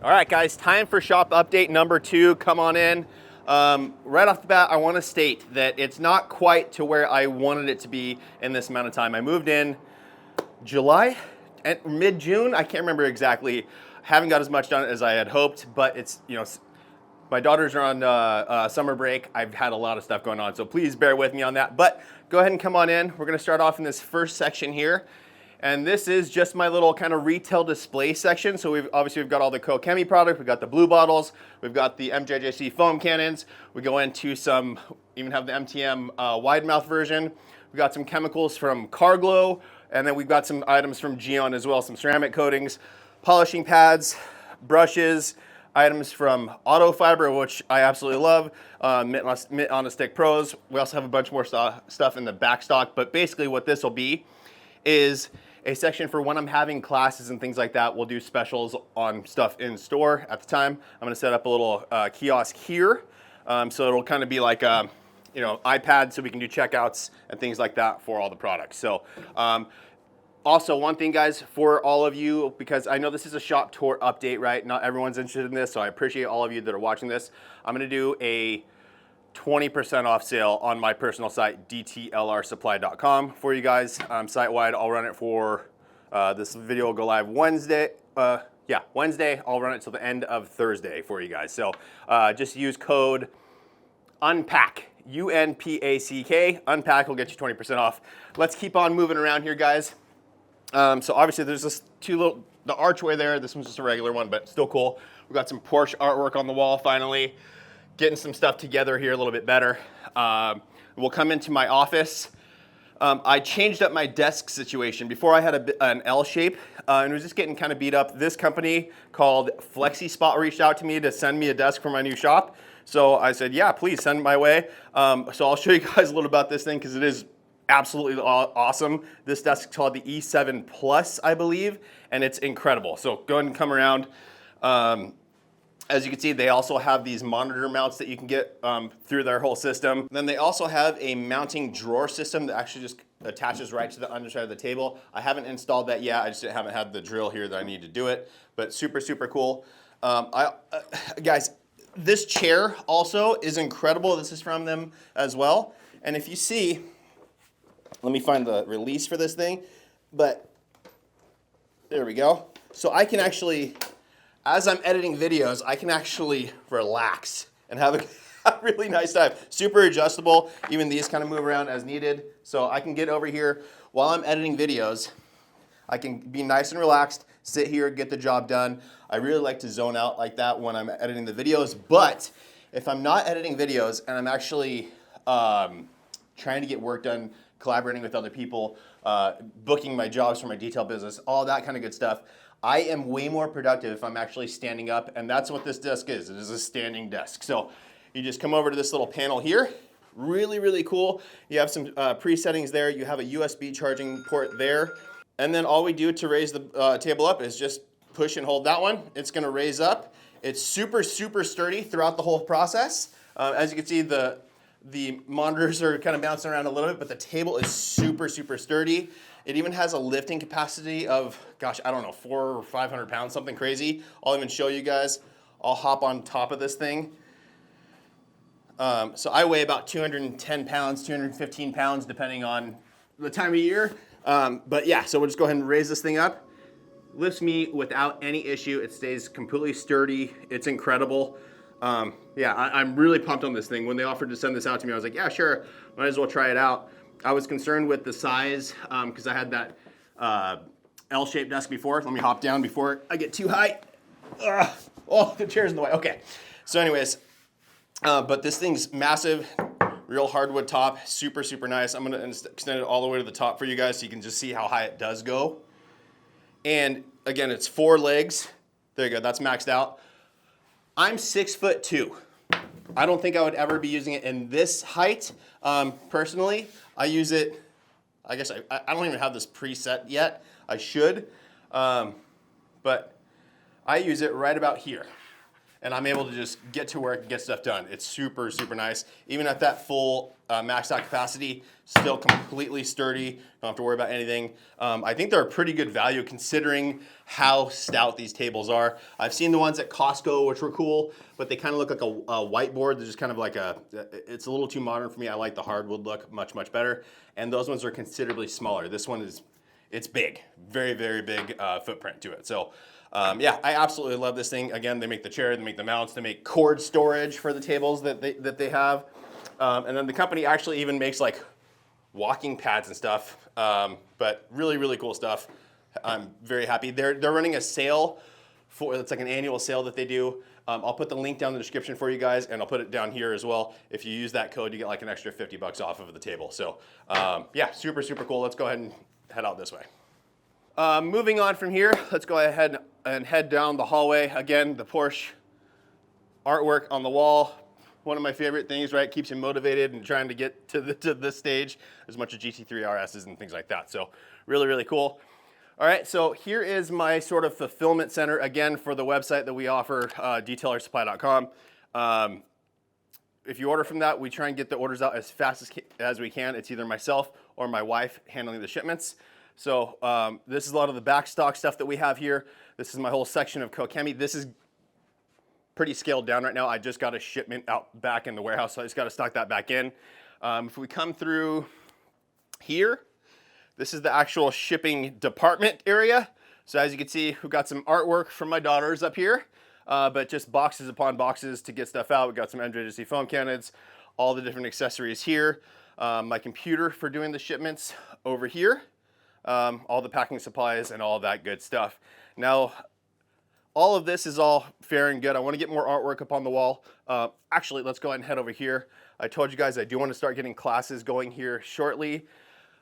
All right, guys, time for shop update number 2. Come on in. Right off the bat, I want to state that it's not quite to where I wanted it to be in this amount of time. I moved in July and mid-June. I can't remember exactly. Haven't got as much done as I had hoped, but it's, you know, my daughters are on summer break. I've had a lot of stuff going on, so please bear with me on that. But go ahead and come on in. We're going to start off in this first section here. And this is just my little kind of retail display section. So we've got all the Kokemi product, we've got the blue bottles, we've got the MJJC foam cannons. We go into some, even have the MTM wide mouth version. We've got some chemicals from Carglow, and then we've got some items from Geon as well, some ceramic coatings, polishing pads, brushes, items from Auto Fiber, which I absolutely love, Mitt on a Stick Pros. We also have a bunch more stuff in the back stock, but basically what this will be is a section for when I'm having classes and things like that. We'll do specials on stuff in store at the time. I'm gonna set up a little kiosk here. So it'll kind of be like a, you know, iPad, so we can do checkouts and things like that for all the products. So also one thing, guys, for all of you, because I know this is a shop tour update, right? Not everyone's interested in this, so I appreciate all of you that are watching this. I'm gonna do a 20% off sale on my personal site, dtlrsupply.com, for you guys, site-wide. I'll run it for, this video will go live Wednesday. Wednesday. I'll run it till the end of Thursday for you guys. So just use code UNPACK, UNPACK. UNPACK will get you 20% off. Let's keep on moving around here, guys. So obviously there's this the archway there. This one's just a regular one, but still cool. We've got some Porsche artwork on the wall finally. Getting some stuff together here a little bit better. We'll come into my office. I changed up my desk situation. Before I had an L shape and it was just getting kind of beat up. This company called FlexiSpot reached out to me to send me a desk for my new shop. So I said, yeah, please send it my way. So I'll show you guys a little about this thing because it is absolutely awesome. This desk is called the E7 Plus, I believe, and it's incredible. So go ahead and come around. As you can see, they also have these monitor mounts that you can get through their whole system. Then they also have a mounting drawer system that actually just attaches right to the underside of the table. I haven't installed that yet. I just haven't had the drill here that I need to do it, but super, super cool. Guys, this chair also is incredible. This is from them as well. And if you see, let me find the release for this thing, but there we go. So I can actually, as I'm editing videos, I can actually relax and have a really nice time. Super adjustable. Even these kind of move around as needed. So I can get over here while I'm editing videos. I can be nice and relaxed, sit here, get the job done. I really like to zone out like that when I'm editing the videos. But if I'm not editing videos and I'm actually trying to get work done, collaborating with other people, booking my jobs for my detail business, all that kind of good stuff, I am way more productive if I'm actually standing up, and that's what this desk is. It is a standing desk. So you just come over to this little panel here. Really, really cool. You have some pre-settings there. You have a USB charging port there. And then all we do to raise the table up is just push and hold that one. It's gonna raise up. It's super, super sturdy throughout the whole process. As you can see, the monitors are kind of bouncing around a little bit, but the table is super, super sturdy. It even has a lifting capacity of, gosh, I don't know, 400 or 500 pounds, something crazy. I'll even show you guys. I'll hop on top of this thing. So I weigh about 210 pounds, 215 pounds, depending on the time of year. But yeah, so we'll just go ahead and raise this thing up. Lifts me without any issue. It stays completely sturdy. It's incredible. Yeah, I'm really pumped on this thing. When they offered to send this out to me, I was like, yeah, sure, might as well try it out. I was concerned with the size because I had that L-shaped desk before. Let me hop down before I get too high. Oh, the chair's in the way. Okay. So anyways, but this thing's massive, real hardwood top, super, super nice. I'm going to extend it all the way to the top for you guys so you can just see how high it does go. And again, it's 4 legs. There you go. That's maxed out. I'm 6'2". I don't think I would ever be using it in this height. Personally, I use it, I guess I don't even have this preset yet. I should, but I use it right about here. and I'm able to just get to work and get stuff done. It's super, super nice. Even at that full maxed out capacity, still completely sturdy. Don't have to worry about anything. I think they're a pretty good value considering how stout these tables are. I've seen the ones at Costco, which were cool, but they kind of look like a whiteboard. They're just kind of like it's a little too modern for me. I like the hardwood look much, much better. And those ones are considerably smaller. This one it's big, very, very big footprint to it. So yeah, I absolutely love this thing. Again, they make the chair, they make the mounts, they make cord storage for the tables that they have. And then the company actually even makes like walking pads and stuff, but really, really cool stuff. I'm very happy. They're running a sale it's like an annual sale that they do. I'll put the link down in the description for you guys, and I'll put it down here as well. If you use that code, you get like an extra $50 off of the table. So yeah, super, super cool. Let's go ahead and head out this way. Moving on from here, let's go ahead and head down the hallway. Again, the Porsche artwork on the wall. One of my favorite things, right? Keeps you motivated and trying to get to this stage as much as GT3 RSs and things like that. So really, really cool. All right, so here is my sort of fulfillment center, again, for the website that we offer, detailersupply.com. If you order from that, we try and get the orders out as fast as we can. It's either myself or my wife handling the shipments. So this is a lot of the back stock stuff that we have here. This is my whole section of Kokemi. This is pretty scaled down right now. I just got a shipment out back in the warehouse, so I just got to stock that back in. If we come through here, this is the actual shipping department area. So as you can see, we've got some artwork from my daughters up here, but just boxes upon boxes to get stuff out. We've got some MJC foam cannons, all the different accessories here. My computer for doing the shipments over here. All the packing supplies and all that good stuff. Now, all of this is all fair and good. I want to get more artwork up on the wall. Actually, let's go ahead and head over here. I told you guys I do want to start getting classes going here shortly.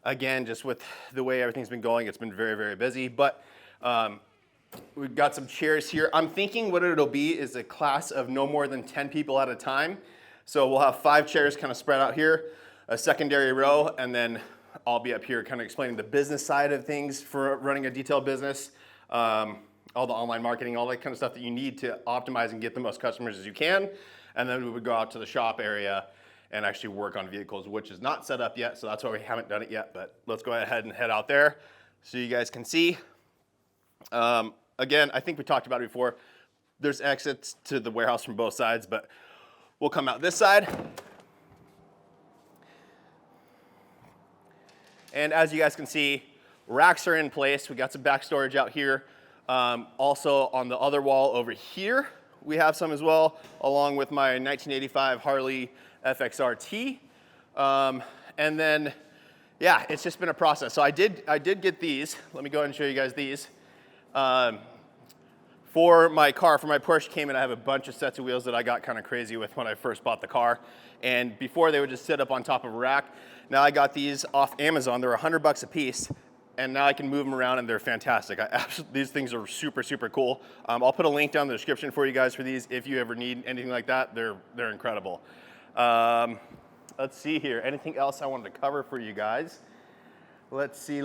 Again, just with the way everything's been going, it's been very, very busy. But we've got some chairs here. I'm thinking what it'll be is a class of no more than 10 people at a time. So we'll have 5 chairs kind of spread out here, a secondary row, and then I'll be up here kind of explaining the business side of things for running a detail business, all the online marketing, all that kind of stuff that you need to optimize and get the most customers as you can. And then we would go out to the shop area and actually work on vehicles, which is not set up yet, so that's why we haven't done it yet. But let's go ahead and head out there so you guys can see. Again, I think we talked about it before. There's exits to the warehouse from both sides, but we'll come out this side. And as you guys can see, racks are in place. We got some back storage out here. Also on the other wall over here, we have some as well, along with my 1985 Harley FXRT. And then, yeah, it's just been a process. So I did get these. Let me go ahead and show you guys these. For my car, for my Porsche Cayman, I have a bunch of sets of wheels that I got kind of crazy with when I first bought the car. And before, they would just sit up on top of a rack. Now I got these off Amazon. They're $100 a piece. And now I can move them around, and they're fantastic. These things are super, super cool. I'll put a link down in the description for you guys for these. If you ever need anything like that, they're incredible. Let's see here. Anything else I wanted to cover for you guys? Let's see.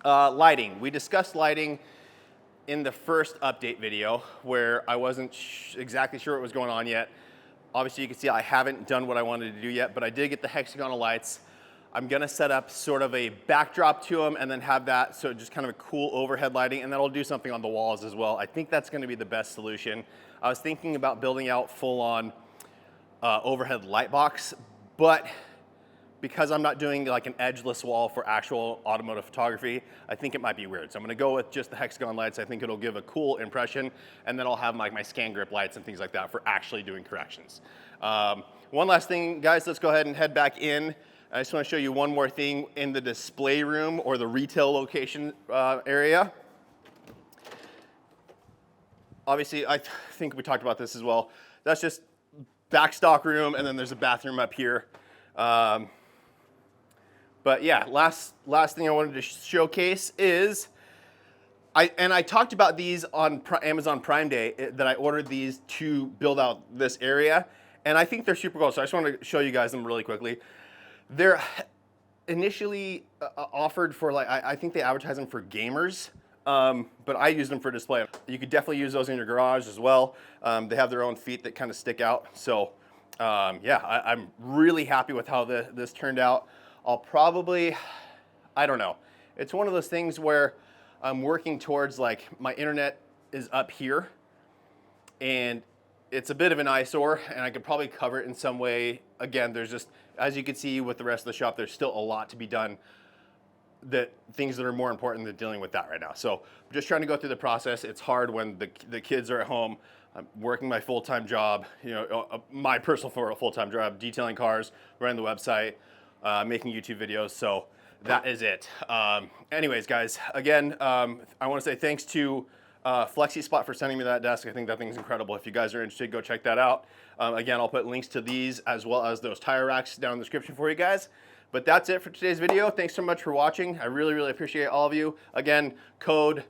Lighting. We discussed lighting in the first update video where I wasn't exactly sure what was going on yet. Obviously, you can see I haven't done what I wanted to do yet, but I did get the hexagonal lights. I'm gonna set up sort of a backdrop to them and then have that, so just kind of a cool overhead lighting, and then I'll do something on the walls as well. I think that's gonna be the best solution. I was thinking about building out full-on overhead light box, but because I'm not doing like an edgeless wall for actual automotive photography, I think it might be weird. So I'm gonna go with just the hexagon lights. I think it'll give a cool impression, and then I'll have like my scan grip lights and things like that for actually doing corrections. One last thing, guys, let's go ahead and head back in. I just want to show you one more thing in the display room or the retail location area. Obviously, I think we talked about this as well. That's just back stock room, and then there's a bathroom up here. But yeah, last thing I wanted to showcase is, I talked about these on Amazon Prime Day, that I ordered these to build out this area, and I think they're super cool. So I just want to show you guys them really quickly. They're initially offered for, like, I think they advertise them for gamers. but I use them for display. You could definitely use those in your garage as well. They have their own feet that kind of stick out. So yeah, I'm really happy with how this turned out. I'll probably, I don't know. It's one of those things where I'm working towards, like, my internet is up here and it's a bit of an eyesore, and I could probably cover it in some way. Again, there's just, as you can see with the rest of the shop, there's still a lot to be done, things that are more important than dealing with that right now. So I'm just trying to go through the process. It's hard when the kids are at home. I'm working my full-time job, you know, my personal full-time job, detailing cars, running the website, making YouTube videos. So that is it. Anyways, guys, again, I want to say thanks to FlexiSpot for sending me that desk. I think that thing's incredible. If you guys are interested, go check that out. Again, I'll put links to these as well as those tire racks down in the description for you guys. But that's it for today's video. Thanks so much for watching. I really, really appreciate all of you. Again, code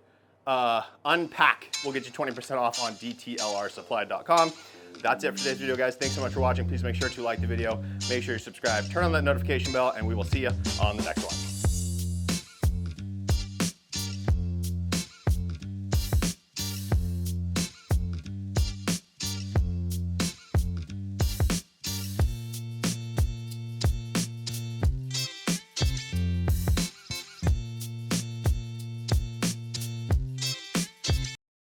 UNPACK will get you 20% off on dtlrsupply.com. That's it for today's video, guys. Thanks so much for watching. Please make sure to like the video, make sure you subscribe, turn on that notification bell, and we will see you on the next one.